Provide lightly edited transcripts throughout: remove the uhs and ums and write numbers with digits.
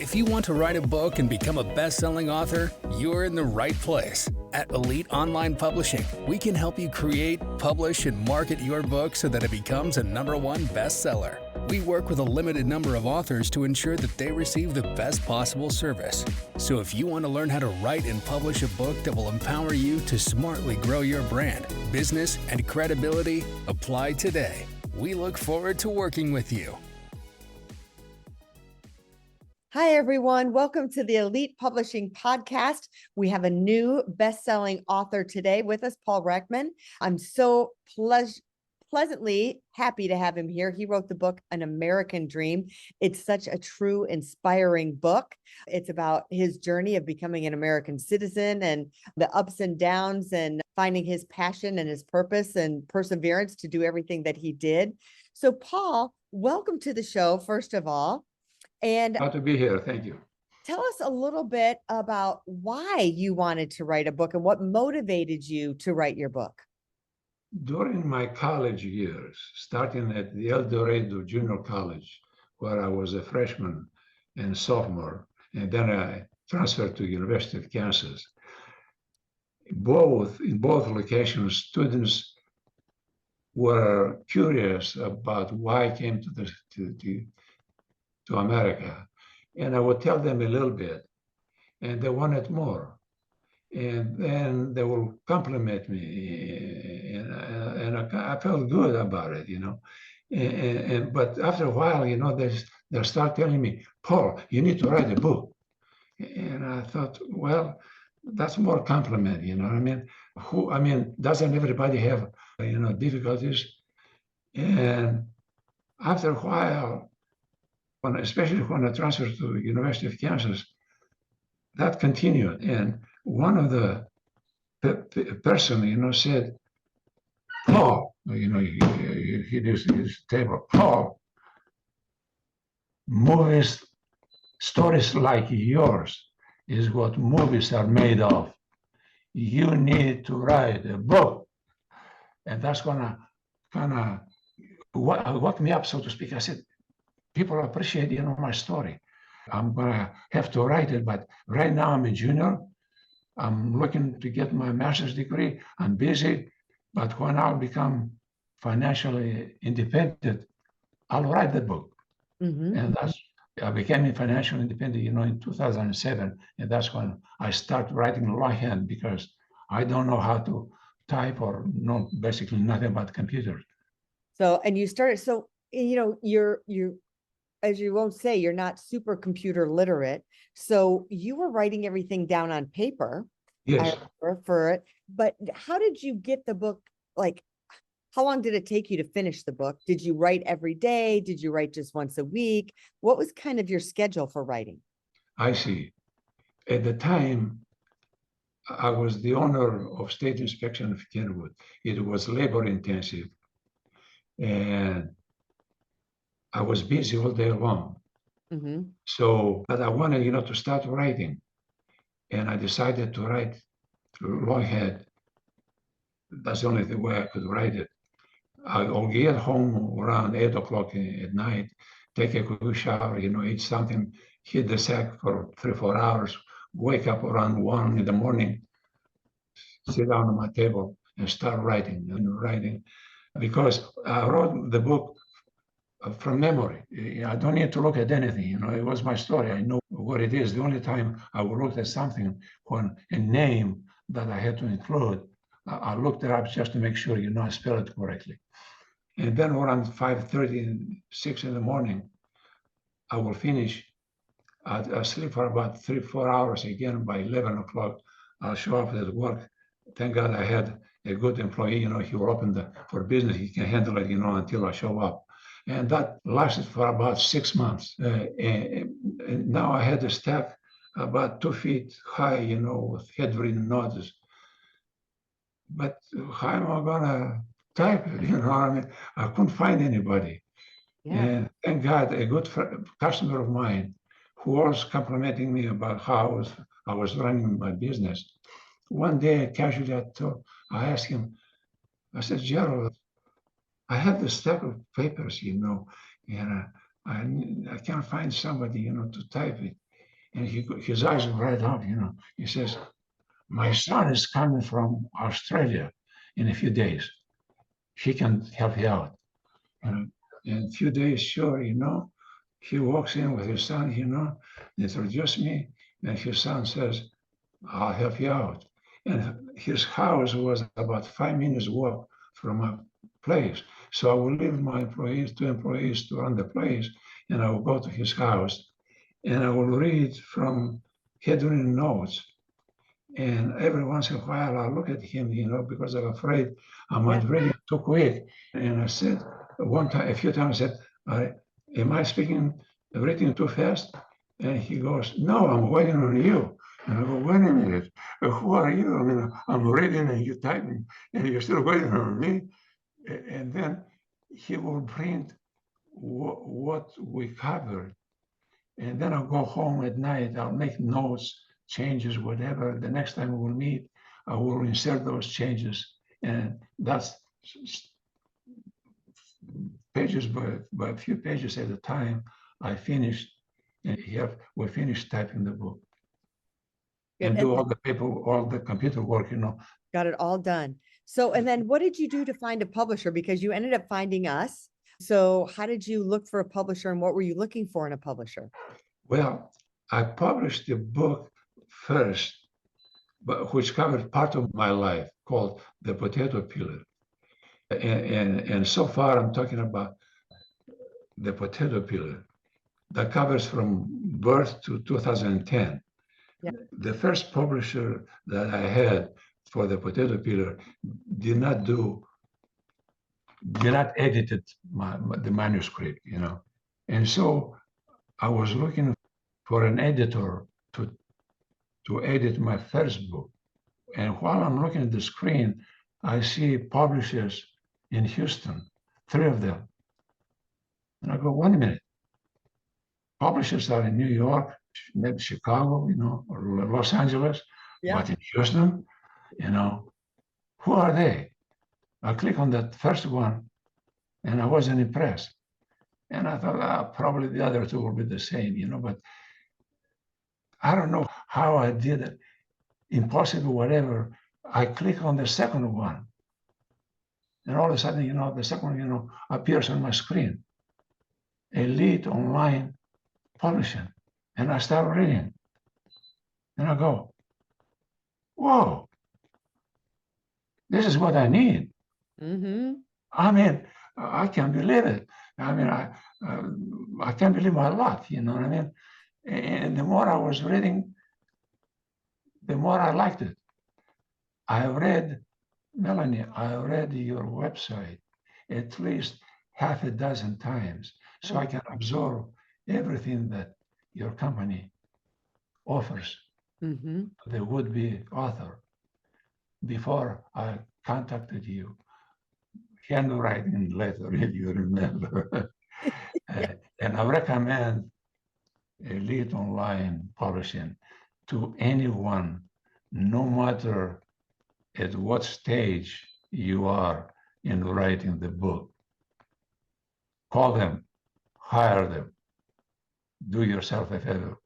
If you want to write a book and become a best-selling author, you're in the right place. At Elite Online Publishing, we can help you create, publish, and market your book so that it becomes a #1 bestseller. We work with a limited number of authors to ensure that they receive the best possible service. So if you want to learn how to write and publish a book that will empower you to smartly grow your brand, business, and credibility, apply today. We look forward to working with you. Hi, everyone. Welcome to the Elite Publishing Podcast. We have a new best-selling author today with us, Paul Rachman. I'm so pleasantly happy to have him here. He wrote the book, An American Dream. It's such a true, inspiring book. It's about his journey of becoming an American citizen and the ups and downs and finding his passion and his purpose and perseverance to do everything that he did. So, Paul, welcome to the show, first of all. And glad to be here. Thank you. Tell us a little bit about why you wanted to write a book and what motivated you to write your book. During my college years, starting at the El Dorado Junior College, where I was a freshman and sophomore, and then I transferred to University of Kansas. In both locations, students were curious about why I came to America. And I would tell them a little bit, and they wanted more. And then they will compliment me, and I felt good about it, you know. But after a while, you know, they start telling me, Paul, you need to write a book. And I thought, well, that's more compliment, you know. I mean, doesn't everybody have, you know, difficulties? And after a while, especially when I transferred to University of Kansas, that continued. And one of the person, you know, said, Paul, you know, he hit his table, Paul, stories like yours is what movies are made of. You need to write a book. And that's gonna kind of woke me up, so to speak. I said, people appreciate, you know, my story. I'm gonna have to write it, but right now I'm a junior. I'm looking to get my master's degree. I'm busy, but when I'll become financially independent, I'll write the book. Mm-hmm. And I became financially independent, you know, in 2007, and that's when I start writing longhand because I don't know how to type or know basically nothing about computers. So, and you started, so, you know, you're as you won't say, you're not super computer literate. So you were writing everything down on paper. Yes. For it. But how did you get the book? Like, how long did it take you to finish the book? Did you write every day? Did you write just once a week? What was kind of your schedule for writing? I see. At the time, I was the owner of State Inspection of Kenwood. It was labor intensive. And I was busy all day long. Mm-hmm. So, but I wanted, you know, to start writing. And I decided to write longhand. That's the only way I could write it. I'll get home around 8 o'clock at night, take a quick shower, you know, eat something, hit the sack for 3-4 hours, wake up around 1 in the morning, sit down on my table and start writing and writing. Because I wrote the book from memory. I don't need to look at anything, you know, it was my story. I know what it is. The only time I would look at something, when a name that I had to include, I looked it up just to make sure, you know, I spell it correctly. And then around 5:30 and 6 in the morning, I will finish. I'll sleep for about 3-4 hours again. By 11 o'clock, I'll show up at work. Thank God I had a good employee, you know, he will open for business. He can handle it, you know, until I show up. And that lasted for about 6 months. And now I had a staff about 2 feet high, you know, with head-written notes. But how am I gonna type it? You know, I mean, I couldn't find anybody. Yeah. And thank God, a good customer of mine who was complimenting me about how I was running my business. One day, casually, I asked him, I said, Gerald, I have this stack of papers, you know, and I can't find somebody, you know, to type it. And his eyes bright up, He says, my son is coming from Australia in a few days. He can help you out. And in a few days, sure, he walks in with his son, introduce me, and his son says, I'll help you out. And his house was about 5 minutes walk from my place. So I will leave my two employees to run the place, and I will go to his house, and I will read from handwritten notes. And every once in a while, I look at him, because I'm afraid I might read it too quick. And I said, a few times, I said, am I reading too fast? And he goes, no, I'm waiting on you. And I go, wait a minute, who are you? I mean, I'm reading and you're typing, and you're still waiting on me. And then he will print what we covered. And then I'll go home at night, I'll make notes, changes, whatever. The next time we'll meet, I will insert those changes. And that's pages by a few pages at a time. I finished, and we finished typing the book. And do all the all the computer work, Got it all done. So, and then what did you do to find a publisher? Because you ended up finding us. So how did you look for a publisher, and what were you looking for in a publisher? Well, I published a book first, which covered part of my life, called The Potato Peeler. And so far, I'm talking about The Potato Peeler. That covers from birth to 2010. Yeah. The first publisher that I had for The Potato Peeler did not edit the manuscript, And so I was looking for an editor to edit my first book. And while I'm looking at the screen, I see publishers in Houston, 3 of them. And I go, wait a minute. Publishers are in New York, maybe Chicago, or Los Angeles, but in Houston, who are they? I click on that first one, and I wasn't impressed. And I thought, probably the other two will be the same, but I don't know how I did it. Impossible, whatever. I click on the second one, and all of a sudden, the second one, appears on my screen. Elite Online Publishing. And I start reading. And I go, whoa, this is what I need. Mm-hmm. I mean, I can't believe it. I mean, I can't believe my luck, you know what I mean? And the more I was reading, the more I liked it. Melanie, I read your website at least half a dozen times, so I can absorb everything that your company offers to the would-be author. Before I contacted you, handwriting letter, if you remember. And I recommend Elite Online Publishing to anyone, no matter at what stage you are in writing the book. Call them, hire them, do yourself a favor.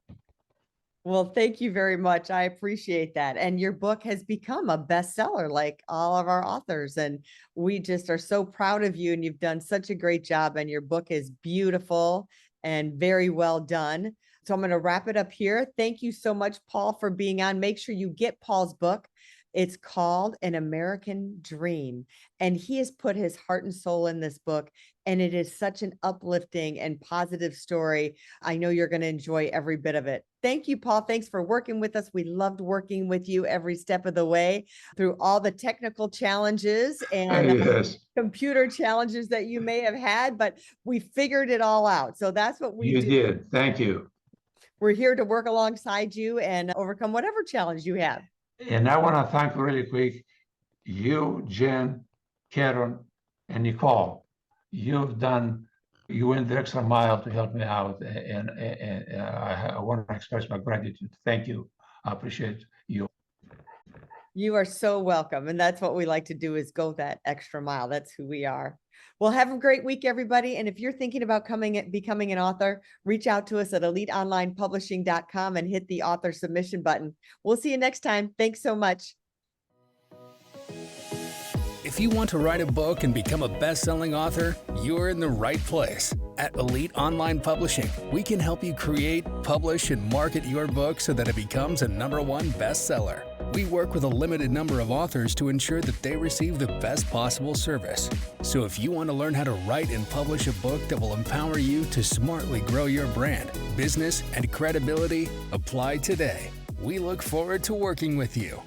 Well, thank you very much. I appreciate that. And your book has become a bestseller like all of our authors. And we just are so proud of you. And you've done such a great job. And your book is beautiful and very well done. So I'm going to wrap it up here. Thank you so much, Paul, for being on. Make sure you get Paul's book. It's called An American Dream, and he has put his heart and soul in this book, and it is such an uplifting and positive story. I know you're going to enjoy every bit of it. Thank you, Paul. Thanks for working with us. We loved working with you every step of the way through all the technical challenges and computer challenges that you may have had, but we figured it all out. So that's what we do. You did. Thank you. We're here to work alongside you and overcome whatever challenge you have. And I want to thank really quick you, Jen, Karen, and Nicole. You went the extra mile to help me out. And I want to express my gratitude. Thank you. I appreciate you. You are so welcome. And that's what we like to do, is go that extra mile. That's who we are. Well, have a great week, everybody. And if you're thinking about becoming an author, reach out to us at eliteonlinepublishing.com and hit the author submission button. We'll see you next time. Thanks so much. If you want to write a book and become a best-selling author, you're in the right place. At Elite Online Publishing, we can help you create, publish, and market your book so that it becomes a #1 bestseller. We work with a limited number of authors to ensure that they receive the best possible service. So if you want to learn how to write and publish a book that will empower you to smartly grow your brand, business, and credibility, apply today. We look forward to working with you.